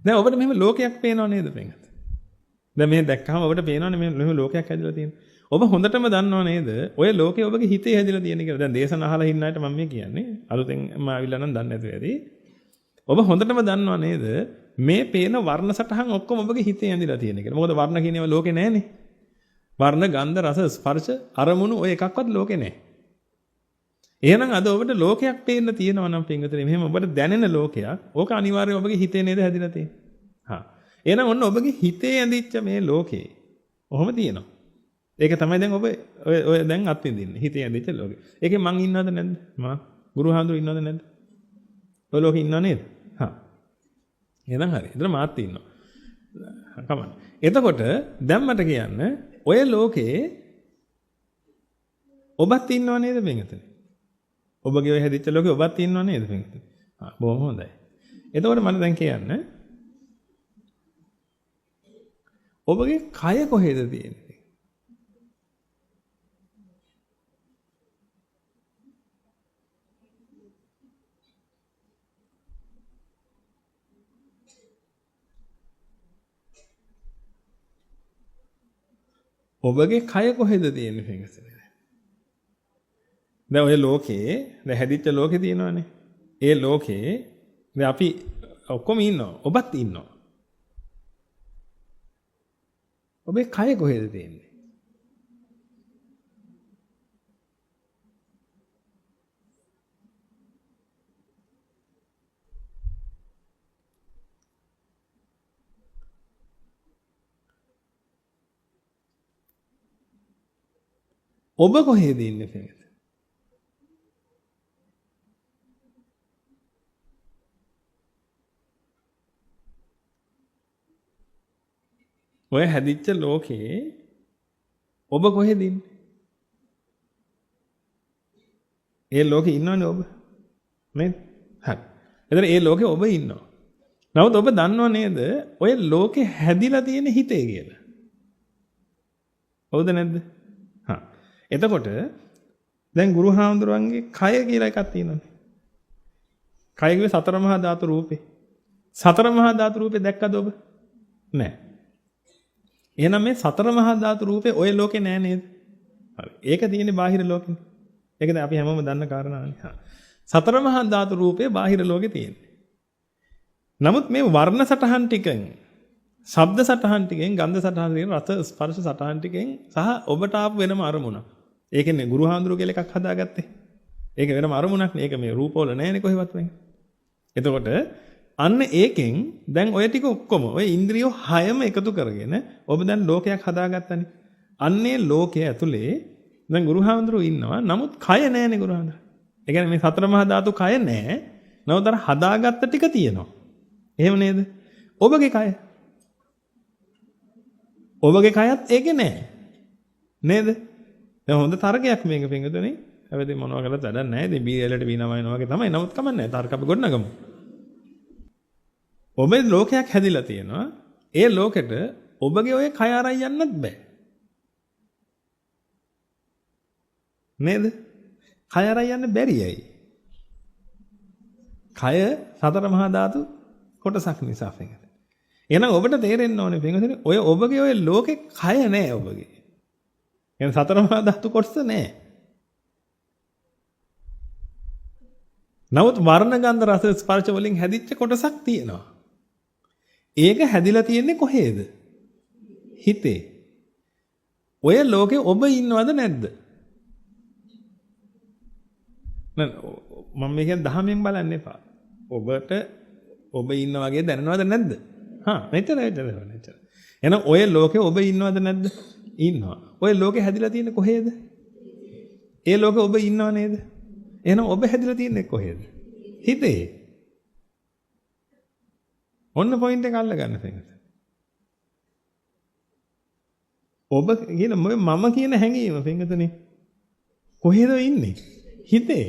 දැන් ඔබට මෙහෙම ලෝකයක් පේනව නේද පින්වත්? දැන් මේ දැක්කම ඔබට පේනවනේ මෙහෙම ලෝකයක් හැදිලා තියෙනවා. ඔබ හොඳටම දන්නව නේද? ඔය ලෝකේ ඔබගේ හිතේ හැදිලා තියෙන කියලා. දැන් දේශන අහලා ඉන්න අයට මම මේ කියන්නේ. අලුතෙන් ආවිල්ලා නම් දන්නේ නැතුව ඇති. ඔබ හොඳටම දන්නව නේද? මේ පේන වර්ණ සටහන් ඔක්කොම ඔබගේ හිතේ හැදිලා තියෙන කියලා. මොකද වර්ණ කියන ඒවා ලෝකේ නැහැනේ. වර්ණ, ගන්ධ, රස, ස්පර්ශ, අරමුණු ඔය එකක්වත් ලෝකේ නැහැ. එහෙනම් අද ඔබට ලෝකයක් පේන්න තියෙනවා නම් පින්වතුනි මෙහෙම ඔබට දැනෙන ලෝකයක්. ඕක අනිවාර්යයෙන් ඔබගේ හිතේ නේද හැදිලා තියෙන්නේ. හා. එහෙනම් ඔන්න ඔබගේ හිතේ ඇඳිච්ච මේ ලෝකේ. ඔහොම තියෙනවා. ඒක තමයි දැන් ඔබ ඔය දැන් අත්විඳින්නේ. හිතේ ඇඳිච්ච ලෝකේ. ඒකේ මං ඉන්නවද නැද්ද? මං ගුරුහාඳුරු ඉන්නවද නැද්ද? ඔය ලෝකේ ඉන්නව නේද? හා. එහෙනම් හරි. එතන මාත් ඉන්නවා. කමන්න. එතකොට දැන් මට කියන්න ඔය ලෝකේ ඔබත් ඉන්නව නේද පින්වතුනි? ඔබගේ ඔය හැදිච්ච ලෝකේ ඔබත් ඉන්නව නේද පින්වතුනි? හා බොහොම හොඳයි. එතකොට මම දැන් කියන්න ඔබගේ කය කොහෙද තියෙන්නේ? ඔබගේ කය කොහෙද තියෙන්නේ පින්වතුනි? දැන් ඔය ලෝකේ දැන් හැදිච්ච ලෝකේ තියෙනවනේ. ඒ ලෝකේ දැන් අපි ඔක්කොම ඉන්නවා. ඔබත් ඉන්නවා. ඔබේ කය කොහෙද තියෙන්නේ? ඔබ කොහෙද ඉන්නේ පින්වතුනි? ඔය හැදිච්ච ලෝකේ ඔබ කොහෙද ඉන්නේ? ඒ ලෝකේ ඉන්නවනේ ඔබ. නේද? හරි. එතන ඒ ලෝකේ ඔබ ඉන්නවා. නමුත් ඔබ දන්නව නේද? ඔය ලෝකේ හැදිලා තියෙන හිතේ කියලා. හවුද නැද්ද? හා. එතකොට දැන් ගුරුහාමුදුරන්ගේ කය කියලා එකක් තියෙනවානේ. කය කිව්වේ සතර මහා ධාතු රූපේ. සතර මහා ධාතු රූපේ දැක්කද ඔබ? නැහැ. එහෙනම් මේ සතර මහා ධාතු රූපේ ඔය ලෝකේ නෑ නේද? හරි. ඒක තියෙන්නේ බාහිර ලෝකෙනේ. ඒක දැන් අපි හැමෝම දන්න කාරණානේ. හා. සතර මහා ධාතු රූපේ බාහිර ලෝකේ තියෙන්නේ. නමුත් මේ වර්ණ සටහන් ටිකෙන්, ශබ්ද සටහන් ටිකෙන්, ගන්ධ සටහන් ටිකෙන්, රස ස්පර්ශ සටහන් ටිකෙන් සහ ඔබට ආපු වෙනම අරමුණක්. ඒකනේ ගුරුහාඳුරු කියලා එකක් හදාගත්තේ. ඒක වෙනම අරමුණක් නේ. ඒක මේ රූපවල නෑනේ කොහෙවත් වෙන්නේ. එතකොට අන්න ඒකෙන් දැන් ඔය ටික ඔක්කොම ඔය ඉන්ද්‍රියෝ 6ම එකතු කරගෙන ඔබ දැන් ලෝකයක් හදාගත්තනේ. අන්නේ ලෝකයේ ඇතුලේ දැන් ගුරුහාඳුරු ඉන්නවා. නමුත් කය නෑනේ ගුරුහාඳුරු. ඒ කියන්නේ මේ සතර මහා ධාතු කය නෑ. නමුත් අර හදාගත්ත ටික තියෙනවා. එහෙම නේද? ඔබගේ කය. ඔබගේ කයත් ඒකේ නෑ. නේද? දැන් හොඳ තර්කයක් මේක පින්වතුනි. හැබැයි මොනවා කළත් වැඩක් නෑ. ඉතින් බීඑල්ට බීනවයින් වගේ තමයි. නමුත් කමන්නේ. තර්ක අපි ගොඩනගමු. ඔබේ ලෝකයක් හැදිලා තියෙනවා. ඒ ලෝකෙට ඔබගේ ඔය කය අරන් යන්නත් බෑ. නේද? කය අරන් යන්න බැරි ඇයි? කය සතර මහා ධාතු කොටසක් නිසා පින්වතුනි. එහෙනම් ඔබට තේරෙන්න ඕනේ පින්වතුනි ඔය ඔබගේ ඔය ලෝකේ කය නෑ ඔබගේ. يعني සතර මහා ධාතු කොටස නෑ. නමුත් වර්ණ ගන්ධ රස ස්පර්ශ වලින් හැදිච්ච කොටසක් තියෙනවා. ඒක හැදිලා තියෙන්නේ කොහේද? හිතේ. ඔය ලෝකේ ඔබ ඉන්නවද නැද්ද? මම මේක දහමෙන් බලන්න එපා. ඔබට ඔබ ඉන්න වගේ දැනනවද නැද්ද? හා මෙච්චරයි. එහෙනම් ඔය ලෝකේ ඔබ ඉන්නවද නැද්ද? ඉන්නවා. ඔය ලෝකේ හැදිලා තියෙන්නේ කොහේද? ඒ ලෝකේ ඔබ ඉන්නව නේද? එහෙනම් ඔබ හැදිලා තියෙන්නේ කොහේද? හිතේ. ඔන්න පොයින්ට් එක අල්ලගන්න තියෙනවා. ඔබ කියන මම කියන හැඟීම පින්වතුනි කොහෙද ඉන්නේ? හිතේ.